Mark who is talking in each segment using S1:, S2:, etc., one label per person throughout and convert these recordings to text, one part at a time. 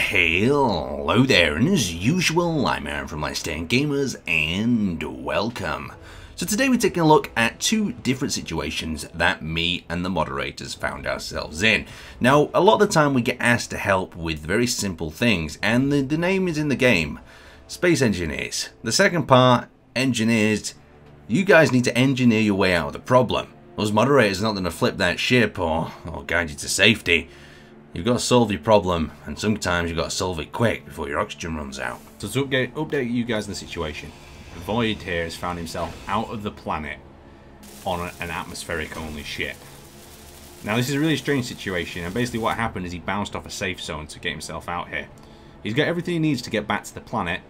S1: Hello there, and as usual, I'm Aaron from Laststandgamers, and welcome. So today we're taking a look at two different situations that me and the moderators found ourselves in. Now, a lot of the time we get asked to help with very simple things, and the name is in the game. Space engineers. The second part, engineers. You guys need to engineer your way out of the problem. Those moderators are not going to flip that ship or guide you to safety. You've got to solve your problem, and sometimes you've got to solve it quick before your oxygen runs out.
S2: So to update you guys on the situation, Void here has found himself out of the planet on an atmospheric-only ship. Now this is a really strange situation, and basically what happened is he bounced off a safe zone to get himself out here. He's got everything he needs to get back to the planet.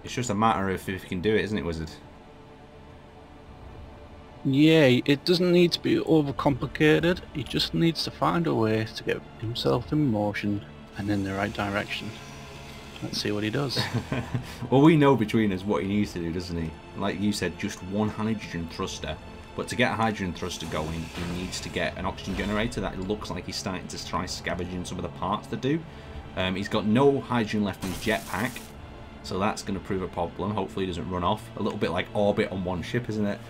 S2: It's just a matter of if he can do it, isn't it, Wizard?
S3: Yeah, it doesn't need to be overcomplicated. He just needs to find a way to get himself in motion and in the right direction. Let's see what he does.
S2: Well, we know between us what he needs to do, doesn't he? Like you said, just one hydrogen thruster. But to get a hydrogen thruster going, he needs to get an oxygen generator. That looks like he's starting to try scavenging some of the parts to do. He's got no hydrogen left in his jetpack, so that's going to prove a problem. Hopefully he doesn't run off. A little bit like Orbit on one ship, isn't it?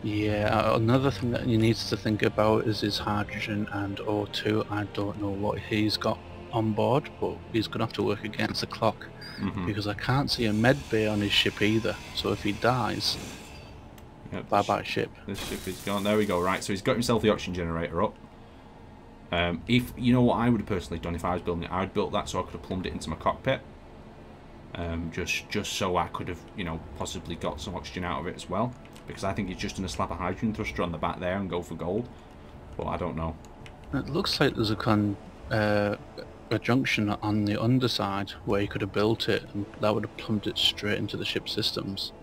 S3: Yeah, another thing that he needs to think about is his hydrogen and O2. I don't know what he's got on board, but he's going to have to work against the clock, because I can't see a med bay on his ship either. So if he dies,
S2: yep,
S3: bye-bye ship.
S2: This ship is gone. There we go. Right, so he's got himself the oxygen generator up. If you know what I would have personally done if I was building it, I would have built that so I could have plumbed it into my cockpit. Just so I could have, you know, possibly got some oxygen out of it as well. Because I think he's just going to slap a hydrogen thruster on the back there and go for gold. But I don't know.
S3: It looks like there's a junction on the underside where you could have built it, and that would have plumbed it straight into the ship systems.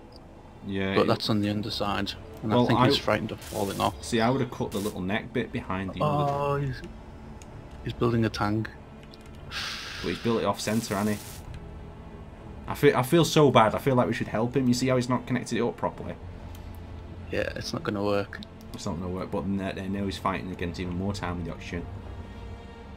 S2: Yeah.
S3: But that's on the underside, and
S2: well,
S3: I think he's frightened of falling off.
S2: See, I would have cut the little neck bit behind the
S3: Oh, he's building a tank.
S2: But he's built it off centre, hasn't he? I feel so bad. I feel like we should help him. You see how he's not connected it up properly?
S3: Yeah, it's not going to work.
S2: It's not going to work, but now he's fighting against even more time with the oxygen.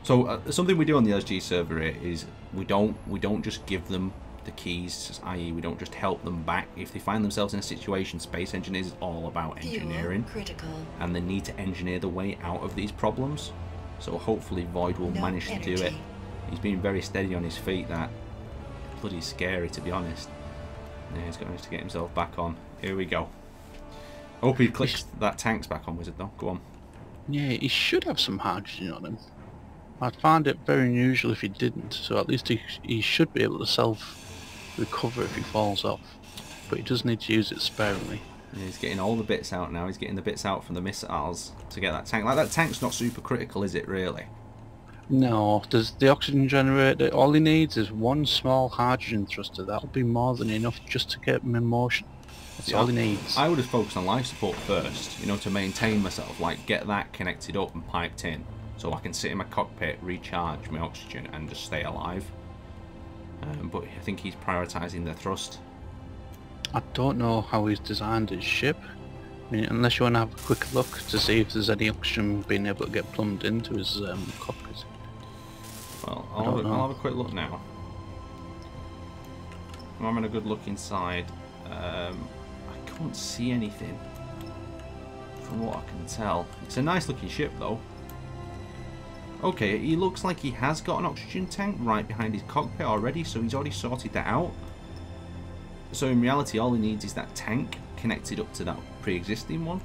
S2: So something we do on the LSG server here is we don't just give them the keys, i.e. we don't just help them back. If they find themselves in a situation, Space Engineers is all about engineering, and they need to engineer the way out of these problems. So hopefully Void will manage to do it. He's been very steady on his feet. That bloody scary, to be honest. Yeah, he's got to get himself back on. Here we go. Hope he clicks that tank's back on, Wizard, though. Go on.
S3: Yeah, he should have some hydrogen on him. I'd find it very unusual if he didn't, so at least he should be able to self-recover if he falls off. But he does need to use it sparingly.
S2: Yeah, he's getting all the bits out now. He's getting the bits out from the missiles to get that tank. Like, that tank's not super critical, is it, really?
S3: No, there's the oxygen generator. All he needs is one small hydrogen thruster. That'll be more than enough just to get him in motion. That's all he needs.
S2: I would have focused on life support first, you know, to maintain myself, like get that connected up and piped in, so I can sit in my cockpit, recharge my oxygen, and just stay alive. But I think he's prioritising the thrust.
S3: I don't know how he's designed his ship. I mean, unless you want to have a quick look to see if there's any oxygen being able to get plumbed into his cockpit.
S2: Well, I'll have a quick look now. I'm having a good look inside. I can't see anything from what I can tell. It's a nice looking ship though. Okay, he looks like he has got an oxygen tank right behind his cockpit already, so he's already sorted that out. So in reality all he needs is that tank connected up to that pre-existing one.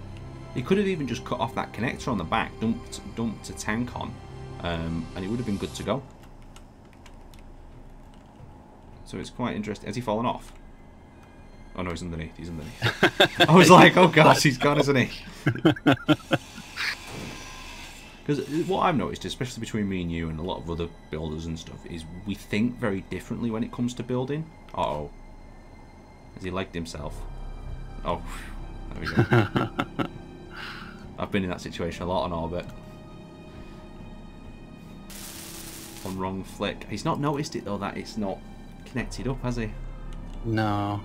S2: He could have even just cut off that connector on the back, dumped a tank on, and it would have been good to go. So it's quite interesting. Has he fallen off? Oh no, he's underneath. He's underneath. I was like, oh gosh, he's gone, isn't he? Because what I've noticed, especially between me and you and a lot of other builders and stuff, is we think very differently when it comes to building. Uh-oh. Has he legged himself? Oh, there we go. I've been in that situation a lot on Orbit. On wrong flick. He's not noticed it though, that it's not connected up, has he?
S3: No.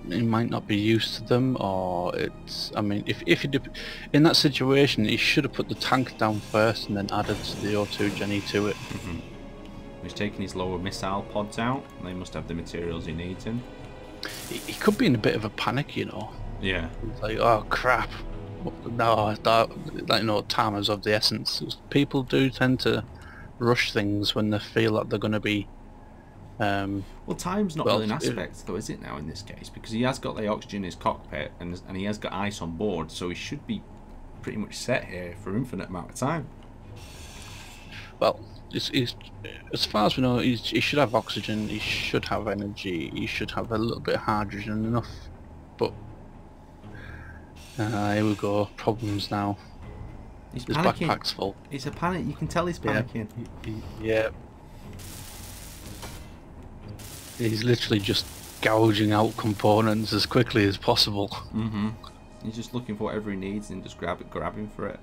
S3: he might not be used to them, or it's. I mean, if he did, in that situation, he should have put the tank down first and then added the O2 Jenny to it.
S2: He's taking his lower missile pods out. They must have the materials he needs in.
S3: He could be in a bit of a panic, you know.
S2: Yeah.
S3: It's like, oh crap. No, like, you know, time is of the essence. People do tend to rush things when they feel like they're going to be.
S2: Well, time's not really an aspect, though, is it now in this case? Because he has got the oxygen in his cockpit, and he has got ice on board, so he should be pretty much set here for an infinite amount of time.
S3: Well, as far as we know, he should have oxygen, he should have energy, he should have a little bit of hydrogen enough, but here we go, problems now.
S2: He's
S3: His
S2: panicking.
S3: backpack's full.
S2: It's a panic, you can tell he's panicking.
S3: Yeah. He's literally just gouging out components as quickly as possible.
S2: He's just looking for whatever he needs and just grabbing for it,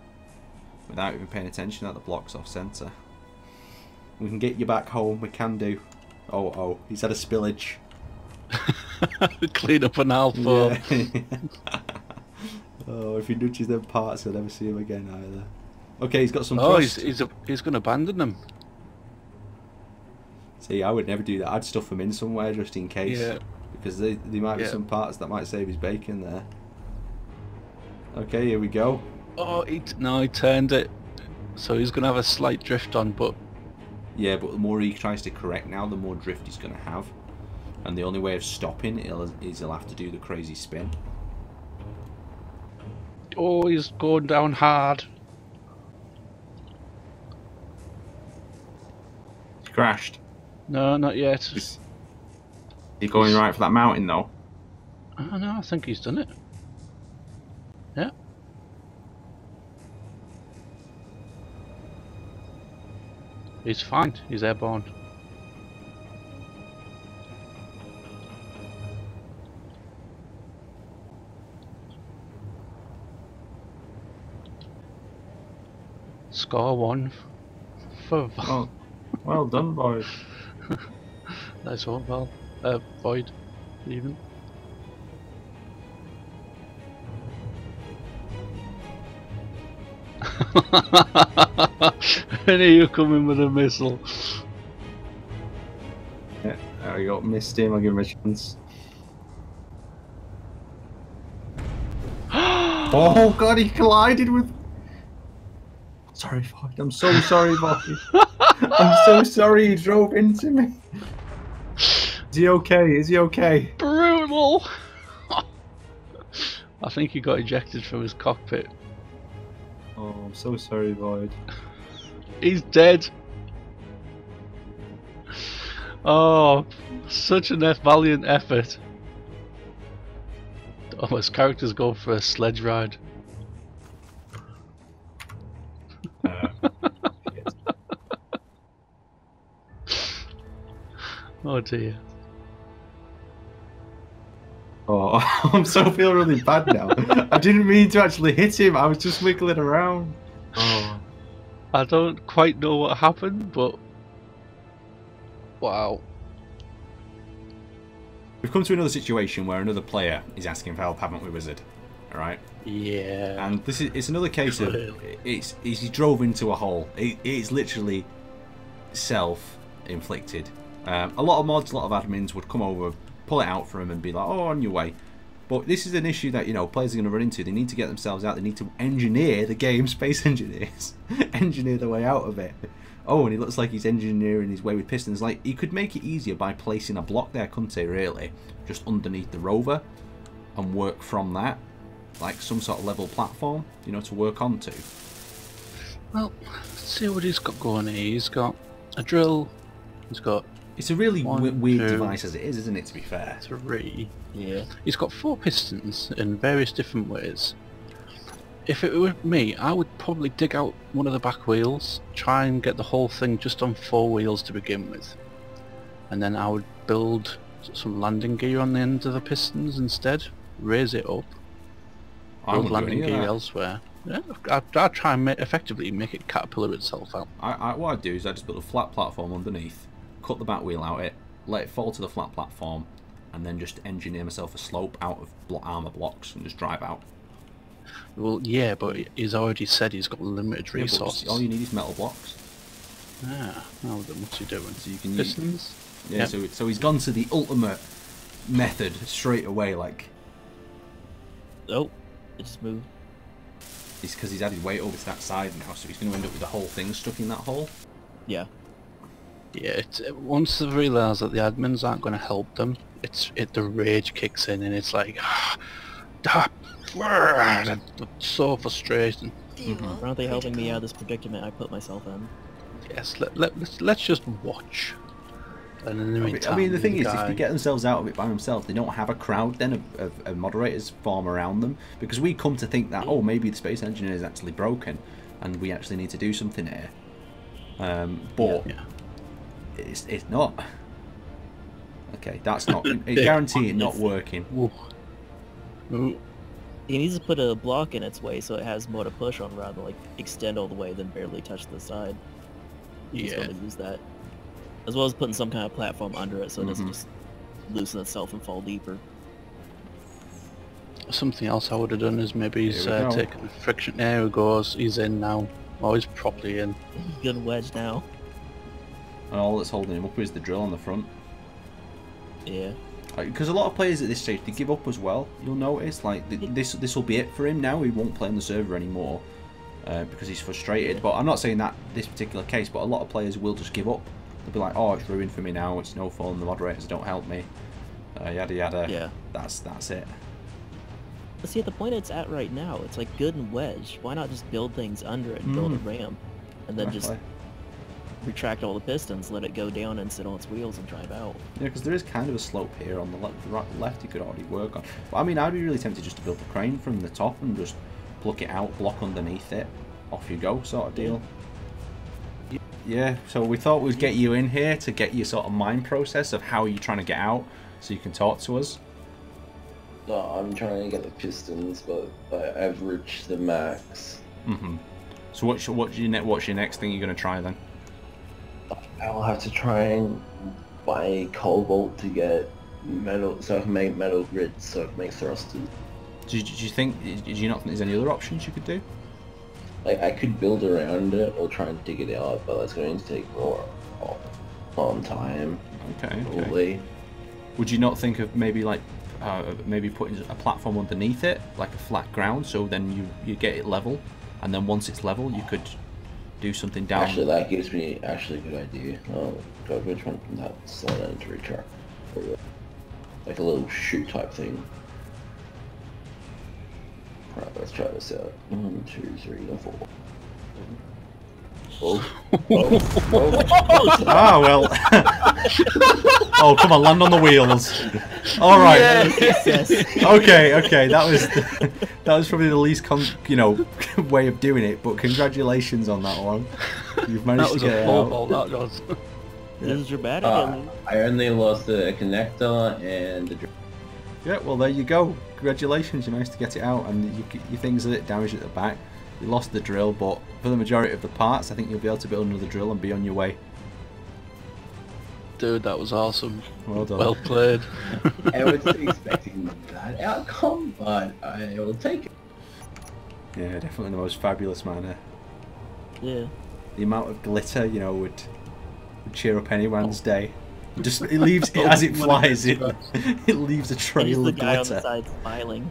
S2: without even paying attention that the block's off centre. We can get you back home, we can do. Oh, he's had a spillage.
S3: Clean up an alpha.
S2: Yeah. Oh, if he nudges them parts, I'll never see him again either. Okay, he's got some thrust.
S3: He's going to abandon them.
S2: See, I would never do that. I'd stuff them in somewhere just in case.
S3: Yeah.
S2: Because there might be some parts that might save his bacon there. Okay, here we go.
S3: Oh, he turned it. So he's going to have a slight drift on, but...
S2: Yeah, but the more he tries to correct now, the more drift he's going to have. And the only way of stopping is he'll have to do the crazy spin.
S3: Oh, he's going down hard.
S2: He crashed.
S3: No, not yet.
S2: Is he going right for that mountain, though?
S3: Oh, no, I think he's done it. Yeah. He's fine. He's airborne. Score 1 for Val.
S2: Oh, well done, boys.
S3: Nice one, Val. Void, even. And here you come in with a missile.
S2: Yeah, there we go. Missed him. I'll give him a chance. Oh god, he collided with... Sorry, Void. I'm so sorry, Void. I'm so sorry he drove into me. Is he okay? Is he okay?
S3: Brutal! I think he got ejected from his cockpit.
S2: Oh, I'm so sorry, Void.
S3: He's dead. Oh, such a valiant effort. Oh, his character's going for a sledge ride. Oh dear.
S2: Oh, I'm so feeling really bad now. I didn't mean to actually hit him. I was just wiggling around. Oh.
S3: I don't quite know what happened, but wow.
S2: We've come to another situation where another player is asking for help, haven't we, Wizard? Alright?
S3: Yeah.
S2: And it's another case of he drove into a hole. It's literally self-inflicted. A lot of mods, a lot of admins would come over, pull it out for him and be like, oh, on your way. But this is an issue that, you know, players are going to run into. They need to get themselves out. They need to engineer the game, space engineers. Engineer the way out of it. Oh, and he looks like he's engineering his way with pistons. Like, he could make it easier by placing a block there, couldn't he, really? Just underneath the rover and work from that. Like some sort of level platform, you know, to work onto.
S3: Well, let's see what he's got going here. He's got a drill. He's got...
S2: It's a really weird
S3: 2,
S2: device as it is, isn't it, to be fair?
S3: 3. Yeah. He's got 4 pistons in various different ways. If it were me, I would probably dig out one of the back wheels, try and get the whole thing just on 4 wheels to begin with. And then I would build some landing gear on the end of the pistons instead, raise it up, build landing gear elsewhere. Yeah, I'd try and effectively make it caterpillar itself out.
S2: What I'd do is I'd just build a flat platform underneath, cut the back wheel out it, let it fall to the flat platform, and then just engineer myself a slope out of armor blocks and just drive out.
S3: Well, yeah, but he's already said he's got limited
S2: Yeah, but
S3: resources.
S2: all you need is metal blocks.
S3: Ah, well then what's he doing?
S2: So you can use...
S3: Pistons?
S2: Yeah,
S3: Yep.
S2: so he's gone to the ultimate method straight away, like...
S4: Oh, it just moved.
S2: It's because he's added weight over to that side now, so he's going to end up with the whole thing stuck in that hole.
S4: Yeah.
S3: Yeah, once they realise that the admins aren't going to help them, the rage kicks in and it's like... so frustrating.
S4: Aren't they helping me out of this predicament I put myself in?
S3: Yes, let's just watch. And in the meantime,
S2: I mean, the thing is,
S3: guy...
S2: if they get themselves out of it by themselves, they don't have a crowd then of moderators form around them. Because we come to think that, oh, maybe the space engineer is actually broken, and we actually need to do something here. But
S3: yeah.
S2: it's not. Okay, that's not. It's guaranteed not working.
S3: Ooh.
S4: He needs to put a block in its way so it has more to push on rather than like extend all the way then barely touch the side. He's
S3: Yeah.
S4: going to use that. As well as putting some kind of platform under it so it doesn't just loosen itself and fall deeper.
S3: Something else I would have done is maybe he's taken the friction. There he goes. He's in now. Oh, he's properly in.
S4: Good wedge now.
S2: And all that's holding him up is the drill on the front.
S4: Yeah.
S2: Because a lot of players at this stage, they give up as well. You'll notice, like, this will be it for him now. He won't play on the server anymore because he's frustrated. But I'm not saying that this particular case, but a lot of players will just give up. They'll be like, oh, it's ruined for me now. It's no fun. The moderators don't help me. Yada yada.
S4: Yeah.
S2: That's it.
S4: But see, at the point it's at right now, it's like good and wedge. Why not just build things under it and build a ramp, and then just retract all the pistons, let it go down and sit on its wheels and drive out.
S2: Yeah, because there is kind of a slope here on the left you could already work on. But I mean, I'd be really tempted just to build the crane from the top and just pluck it out, block underneath it, off you go, sort of deal. Yeah, so we thought we'd get you in here to get your sort of mind process of how you're trying to get out, so you can talk to us.
S5: No, I'm trying to get the pistons, but I've reached the max.
S2: So what's your next thing you're going to try then?
S5: I'll have to try and buy cobalt to get metal, so I can make metal grids, so I can make thrusters.
S2: Do you not think there's any other options you could do?
S5: Like, I could build around it or try and dig it out, but that's going to take more on time.
S2: Okay.
S5: Probably.
S2: Would you not think of maybe like maybe putting a platform underneath it, like a flat ground, so then you get it level, and then once it's level, you could do something down.
S5: Actually, that gives me a good idea. Oh god, which one can that slide into retract? Like a little chute type thing. Right, let's try this out. 1, 2, 3, and 4.
S2: Ah, well. Oh, come on, land on the wheels. All right.
S4: Yes.
S2: Okay. That was probably the least way of doing it, but congratulations on that one. You've managed to get it out.
S3: That was.
S4: This is dramatic.
S5: I only lost the connector and the...
S2: Yeah, well, there you go. Congratulations, you managed to get it out, and your things are damaged at the back. You lost the drill, but for the majority of the parts, I think you'll be able to build another drill and be on your way.
S3: Dude, that was awesome.
S2: Well done.
S3: Well played.
S5: I wasn't expecting that outcome, but I will take it.
S2: Yeah, definitely the most fabulous manner.
S4: Yeah.
S2: The amount of glitter, would cheer up anyone's day. Just it leaves it as it flies. It leaves a trail
S4: He's the
S2: of
S4: guy on the
S2: glitter.
S4: side smiling.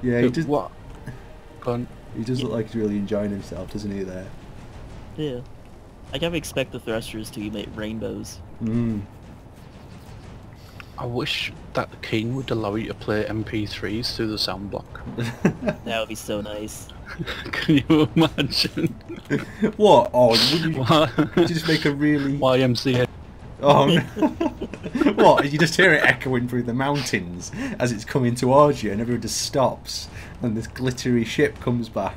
S2: Yeah, he does.
S3: What?
S2: He does look like he's really enjoying himself, doesn't he? There.
S4: Yeah. I kind of expect the thrusters to emit rainbows.
S3: I wish that the King would allow you to play MP3s through the sound block.
S4: That would be so nice.
S3: Can you imagine?
S2: What? Oh, would you just make a really...
S3: YMCA.
S2: Oh, no. What? You just hear it echoing through the mountains as it's coming towards you, and everyone just stops, and this glittery ship comes back.